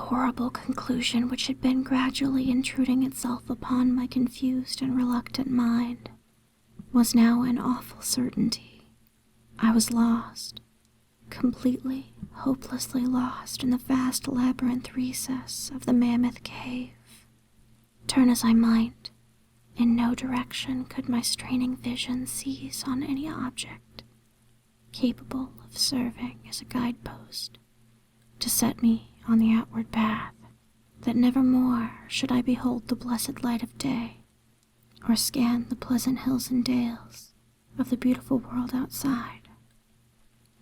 horrible conclusion which had been gradually intruding itself upon my confused and reluctant mind was now an awful certainty. I was lost, completely, hopelessly lost in the vast labyrinth recess of the mammoth cave. Turn as I might, in no direction could my straining vision seize on any object capable of serving as a guidepost to set me on the outward path, that never more should I behold the blessed light of day, or scan the pleasant hills and dales of the beautiful world outside.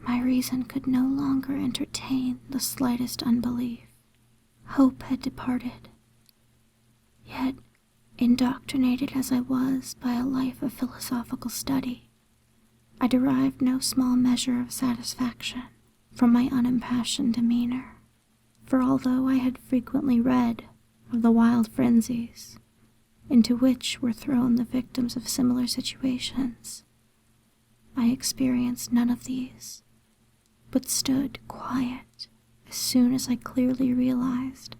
My reason could no longer entertain the slightest unbelief. Hope had departed. Yet, indoctrinated as I was by a life of philosophical study, I derived no small measure of satisfaction from my unimpassioned demeanor. For although I had frequently read of the wild frenzies into which were thrown the victims of similar situations, I experienced none of these, but stood quiet as soon as I clearly realized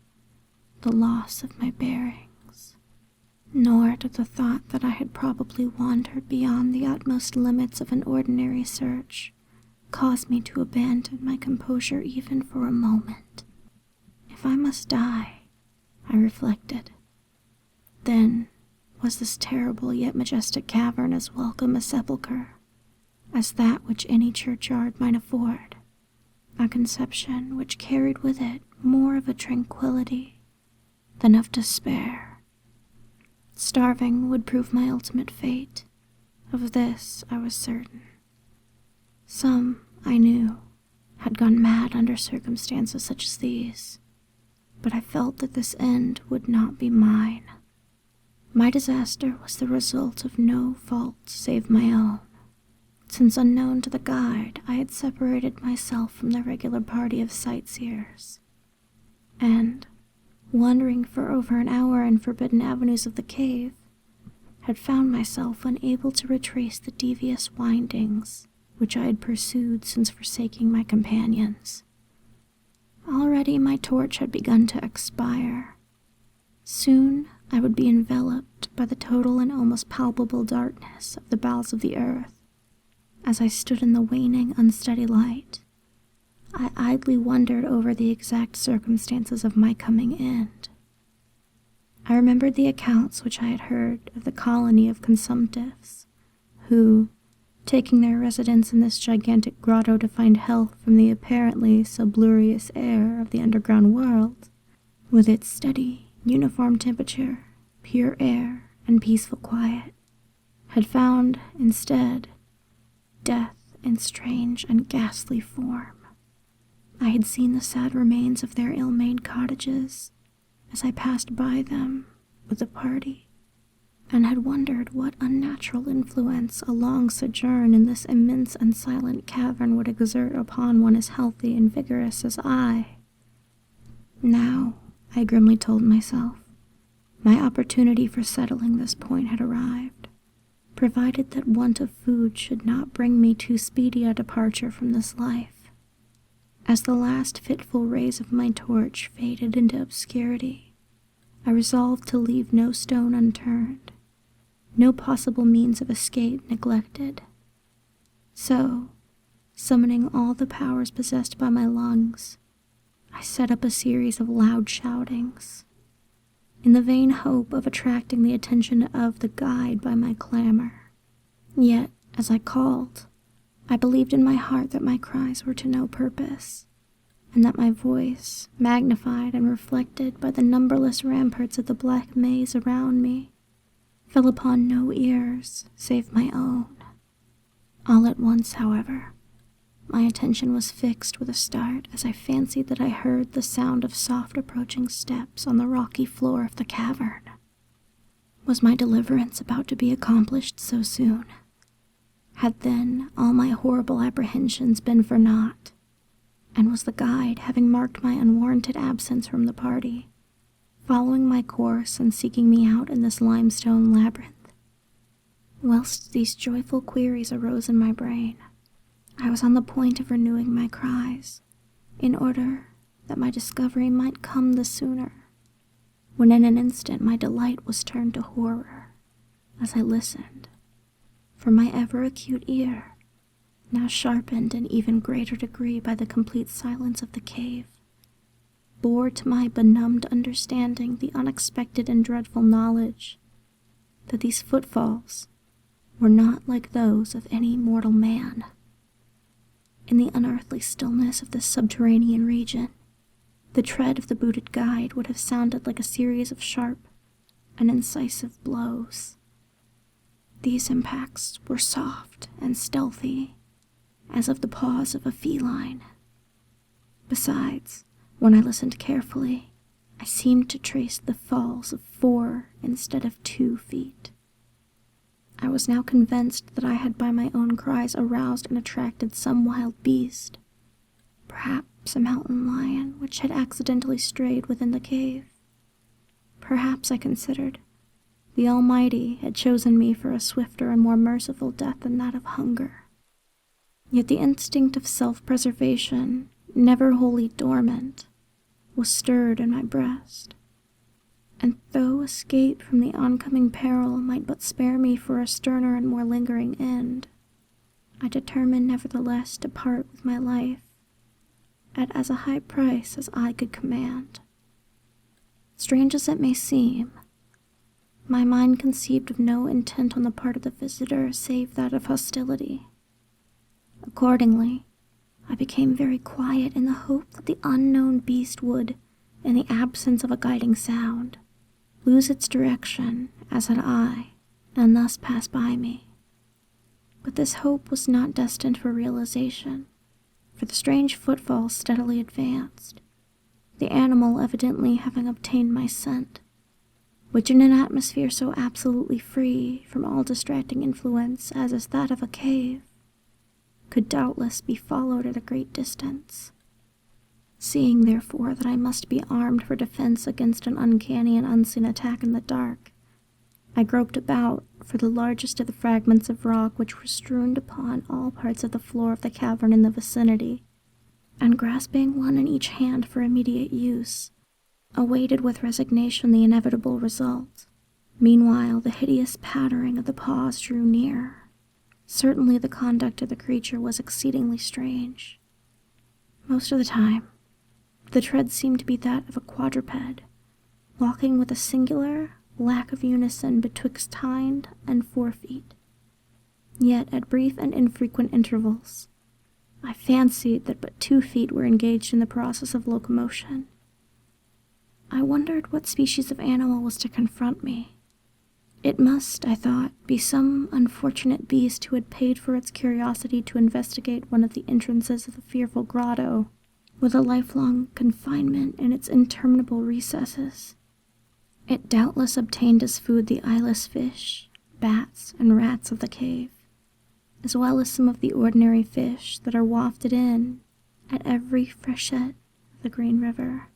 the loss of my bearings. Nor did the thought that I had probably wandered beyond the utmost limits of an ordinary search cause me to abandon my composure even for a moment. If I must die, I reflected, then was this terrible yet majestic cavern as welcome a sepulchre as that which any churchyard might afford, a conception which carried with it more of a tranquility than of despair. Starving would prove my ultimate fate. Of this I was certain. Some, I knew, had gone mad under circumstances such as these, but I felt that this end would not be mine. My disaster was the result of no fault save my own, since unknown to the guide I had separated myself from the regular party of sightseers, and, wandering for over an hour in forbidden avenues of the cave, had found myself unable to retrace the devious windings which I had pursued since forsaking my companions. Already my torch had begun to expire. Soon I would be enveloped by the total and almost palpable darkness of the bowels of the earth. As I stood in the waning, unsteady light, I idly wondered over the exact circumstances of my coming end. I remembered the accounts which I had heard of the colony of consumptives, who, taking their residence in this gigantic grotto to find health from the apparently salubrious air of the underground world, with its steady, uniform temperature, pure air, and peaceful quiet, had found, instead, death in strange and ghastly form. I had seen the sad remains of their ill-made cottages as I passed by them with the party, and had wondered what unnatural influence a long sojourn in this immense and silent cavern would exert upon one as healthy and vigorous as I. Now, I grimly told myself, my opportunity for settling this point had arrived, provided that want of food should not bring me too speedy a departure from this life. As the last fitful rays of my torch faded into obscurity, I resolved to leave no stone unturned, no possible means of escape neglected. So, summoning all the powers possessed by my lungs, I set up a series of loud shoutings, in the vain hope of attracting the attention of the guide by my clamor. Yet, as I called, I believed in my heart that my cries were to no purpose, and that my voice, magnified and reflected by the numberless ramparts of the black maze around me, fell upon no ears save my own. All at once, however, my attention was fixed with a start as I fancied that I heard the sound of soft approaching steps on the rocky floor of the cavern. Was my deliverance about to be accomplished so soon? Had then all my horrible apprehensions been for naught? And was the guide, having marked my unwarranted absence from the party, following my course and seeking me out in this limestone labyrinth? Whilst these joyful queries arose in my brain, I was on the point of renewing my cries, in order that my discovery might come the sooner, when in an instant my delight was turned to horror as I listened, for my ever-acute ear, now sharpened in even greater degree by the complete silence of the cave, bore to my benumbed understanding the unexpected and dreadful knowledge that these footfalls were not like those of any mortal man. In the unearthly stillness of this subterranean region, the tread of the booted guide would have sounded like a series of sharp and incisive blows. These impacts were soft and stealthy, as of the paws of a feline. Besides, when I listened carefully, I seemed to trace the falls of 4 instead of 2 feet. I was now convinced that I had by my own cries aroused and attracted some wild beast, perhaps a mountain lion which had accidentally strayed within the cave. Perhaps, I considered, the Almighty had chosen me for a swifter and more merciful death than that of hunger. Yet the instinct of self-preservation, never wholly dormant, was stirred in my breast, and though escape from the oncoming peril might but spare me for a sterner and more lingering end, I determined nevertheless to part with my life at as a high price as I could command. Strange as it may seem, my mind conceived of no intent on the part of the visitor save that of hostility. Accordingly, I became very quiet in the hope that the unknown beast would, in the absence of a guiding sound, lose its direction as had I, and thus pass by me. But this hope was not destined for realization, for the strange footfalls steadily advanced, the animal evidently having obtained my scent, which in an atmosphere so absolutely free from all distracting influence as is that of a cave, could doubtless be followed at a great distance. Seeing, therefore, that I must be armed for defense against an uncanny and unseen attack in the dark, I groped about for the largest of the fragments of rock which were strewn upon all parts of the floor of the cavern in the vicinity, and grasping one in each hand for immediate use, awaited with resignation the inevitable result. Meanwhile, the hideous pattering of the paws drew near. Certainly the conduct of the creature was exceedingly strange. Most of the time, the tread seemed to be that of a quadruped, walking with a singular lack of unison betwixt hind and 4 feet. Yet, at brief and infrequent intervals, I fancied that but 2 feet were engaged in the process of locomotion. I wondered what species of animal was to confront me. It must, I thought, be some unfortunate beast who had paid for its curiosity to investigate one of the entrances of the fearful grotto, with a lifelong confinement in its interminable recesses. It doubtless obtained as food the eyeless fish, bats, and rats of the cave, as well as some of the ordinary fish that are wafted in at every freshet of the Green River,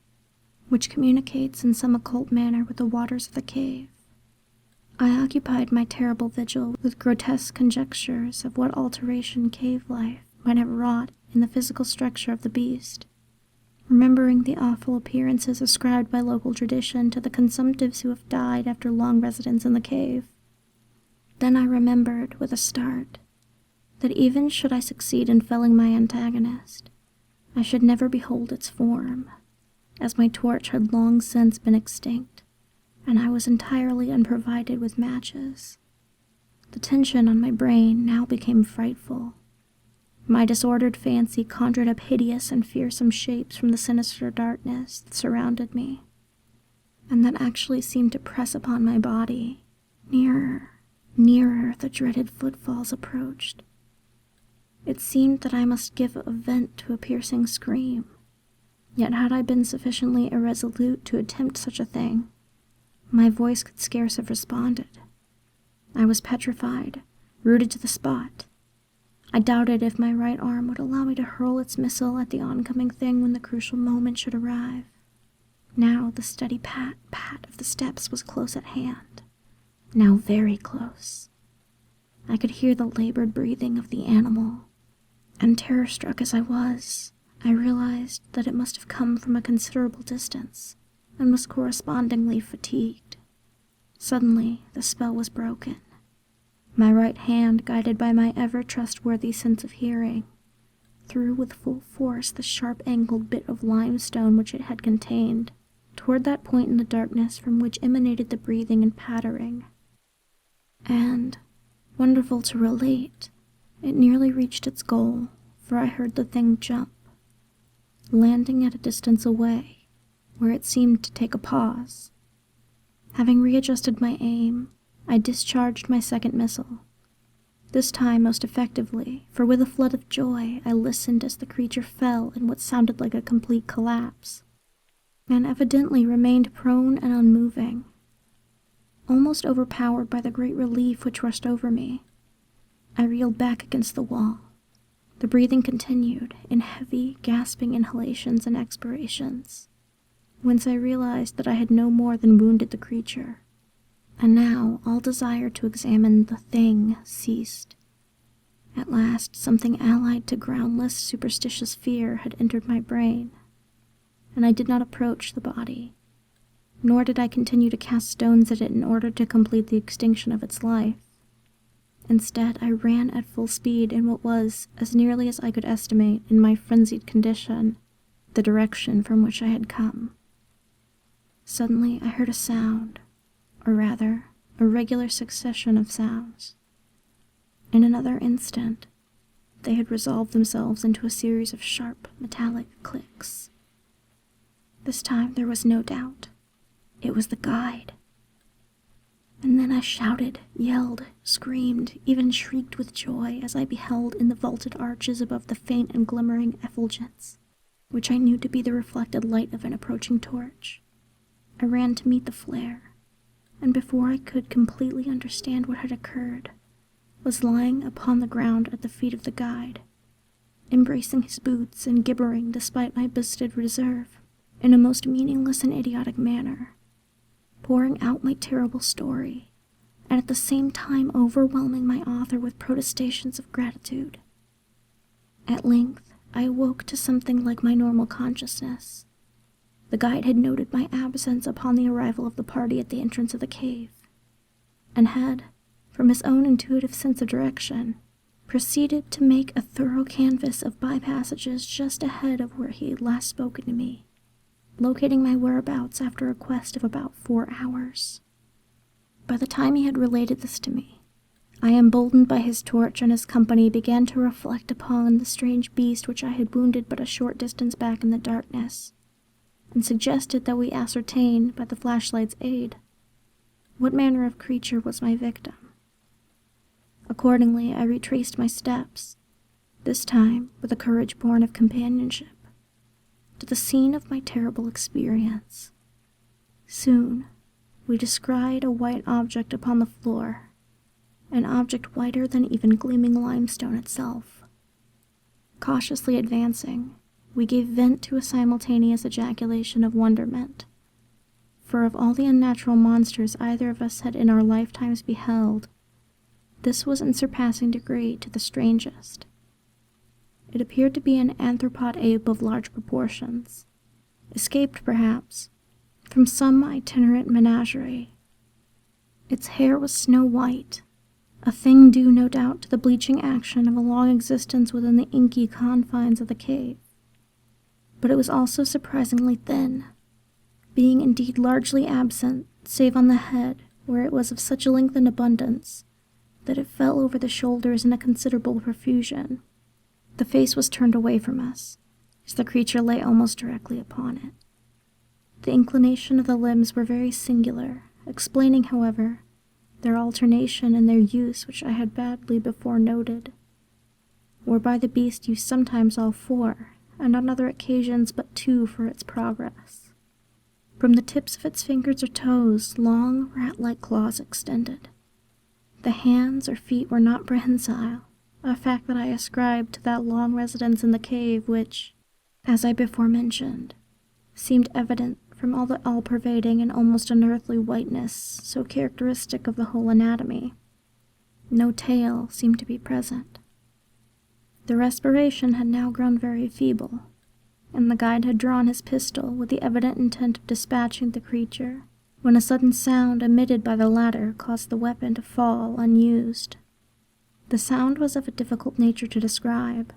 which communicates in some occult manner with the waters of the cave. I occupied my terrible vigil with grotesque conjectures of what alteration cave life might have wrought in the physical structure of the beast, remembering the awful appearances ascribed by local tradition to the consumptives who have died after long residence in the cave. Then I remembered, with a start, that even should I succeed in felling my antagonist, I should never behold its form, as my torch had long since been extinct, and I was entirely unprovided with matches. The tension on my brain now became frightful. My disordered fancy conjured up hideous and fearsome shapes from the sinister darkness that surrounded me, and that actually seemed to press upon my body. Nearer, nearer the dreaded footfalls approached. It seemed that I must give a vent to a piercing scream, yet had I been sufficiently irresolute to attempt such a thing, my voice could scarce have responded. I was petrified, rooted to the spot. I doubted if my right arm would allow me to hurl its missile at the oncoming thing when the crucial moment should arrive. Now the steady pat, pat of the steps was close at hand, now very close. I could hear the labored breathing of the animal, and terror-struck as I was, I realized that it must have come from a considerable distance and was correspondingly fatigued. Suddenly, the spell was broken. My right hand, guided by my ever-trustworthy sense of hearing, threw with full force the sharp-angled bit of limestone which it had contained toward that point in the darkness from which emanated the breathing and pattering. And, wonderful to relate, it nearly reached its goal, for I heard the thing jump, landing at a distance away, where it seemed to take a pause. Having readjusted my aim, I discharged my second missile, this time most effectively, for with a flood of joy I listened as the creature fell in what sounded like a complete collapse, and evidently remained prone and unmoving. Almost overpowered by the great relief which rushed over me, I reeled back against the wall. The breathing continued in heavy, gasping inhalations and expirations, whence I realized that I had no more than wounded the creature, and now all desire to examine the thing ceased. At last, something allied to groundless, superstitious fear had entered my brain, and I did not approach the body, nor did I continue to cast stones at it in order to complete the extinction of its life. Instead, I ran at full speed in what was, as nearly as I could estimate in my frenzied condition, the direction from which I had come. Suddenly, I heard a sound, or rather, a regular succession of sounds. In another instant, they had resolved themselves into a series of sharp, metallic clicks. This time there was no doubt. It was the guide. And then I shouted, yelled, screamed, even shrieked with joy as I beheld in the vaulted arches above the faint and glimmering effulgence, which I knew to be the reflected light of an approaching torch. I ran to meet the flare, and before I could completely understand what had occurred, was lying upon the ground at the feet of the guide, embracing his boots and gibbering despite my boasted reserve, in a most meaningless and idiotic manner, pouring out my terrible story, and at the same time overwhelming my author with protestations of gratitude. At length, I awoke to something like my normal consciousness. The guide had noted my absence upon the arrival of the party at the entrance of the cave, and had, from his own intuitive sense of direction, proceeded to make a thorough canvass of by-passages just ahead of where he had last spoken to me, locating my whereabouts after a quest of about 4 hours. By the time he had related this to me, I, emboldened by his torch and his company, began to reflect upon the strange beast which I had wounded but a short distance back in the darkness, and suggested that we ascertain, by the flashlight's aid, what manner of creature was my victim. Accordingly, I retraced my steps, this time with a courage born of companionship, to the scene of my terrible experience. Soon, we descried a white object upon the floor, an object whiter than even gleaming limestone itself. Cautiously advancing, we gave vent to a simultaneous ejaculation of wonderment, for of all the unnatural monsters either of us had in our lifetimes beheld, this was in surpassing degree to the strangest. It appeared to be an anthropod ape of large proportions, escaped, perhaps, from some itinerant menagerie. Its hair was snow-white, a thing due, no doubt, to the bleaching action of a long existence within the inky confines of the cave. But it was also surprisingly thin, being indeed largely absent, save on the head, where it was of such length and abundance that it fell over the shoulders in a considerable profusion. The face was turned away from us, as the creature lay almost directly upon it. The inclination of the limbs were very singular, explaining, however, their alternation and their use, which I had badly before noted, whereby the beast used sometimes all 4, and on other occasions but 2 for its progress. From the tips of its fingers or toes, long, rat-like claws extended. The hands or feet were not prehensile, a fact that I ascribed to that long residence in the cave which, as I before mentioned, seemed evident from all the all-pervading and almost unearthly whiteness so characteristic of the whole anatomy. No tail seemed to be present. The respiration had now grown very feeble, and the guide had drawn his pistol with the evident intent of dispatching the creature, when a sudden sound emitted by the latter caused the weapon to fall unused. The sound was of a difficult nature to describe.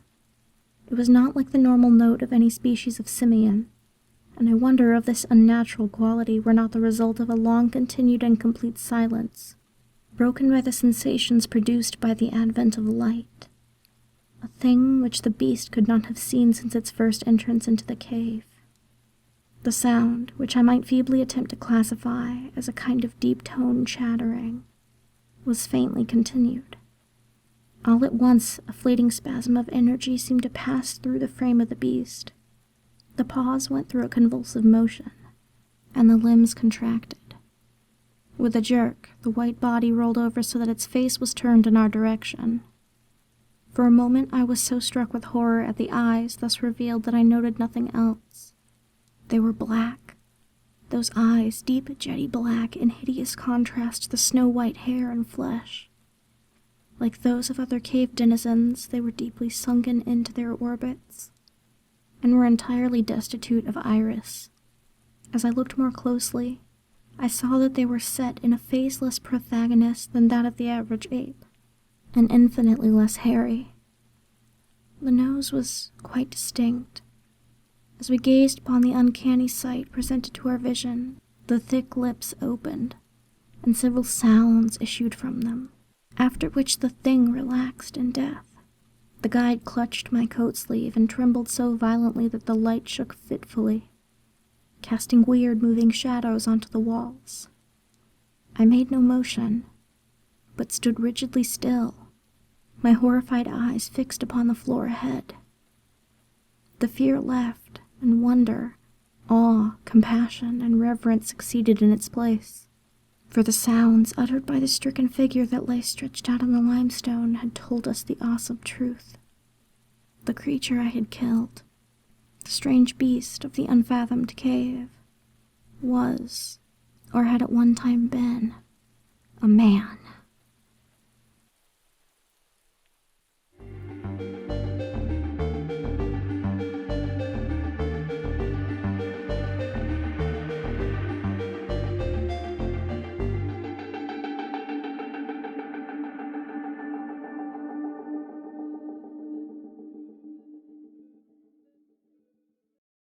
It was not like the normal note of any species of simian, and I wonder if this unnatural quality were not the result of a long-continued and complete silence, broken by the sensations produced by the advent of light, a thing which the beast could not have seen since its first entrance into the cave. The sound, which I might feebly attempt to classify as a kind of deep-toned chattering, was faintly continued. All at once, a fleeting spasm of energy seemed to pass through the frame of the beast. The paws went through a convulsive motion, and the limbs contracted. With a jerk, the white body rolled over so that its face was turned in our direction. For a moment I was so struck with horror at the eyes thus revealed that I noted nothing else. They were black. Those eyes, deep jetty black, in hideous contrast to the snow-white hair and flesh. Like those of other cave denizens, they were deeply sunken into their orbits, and were entirely destitute of iris. As I looked more closely, I saw that they were set in a face less protagonist than that of the average ape, and infinitely less hairy. The nose was quite distinct. As we gazed upon the uncanny sight presented to our vision, the thick lips opened, and several sounds issued from them, after which the thing relaxed in death. The guide clutched my coat sleeve and trembled so violently that the light shook fitfully, casting weird moving shadows onto the walls. I made no motion, but stood rigidly still, my horrified eyes fixed upon the floor ahead. The fear left, and wonder, awe, compassion, and reverence succeeded in its place, for the sounds uttered by the stricken figure that lay stretched out on the limestone had told us the awesome truth. The creature I had killed, the strange beast of the unfathomed cave, was, or had at one time been, a man.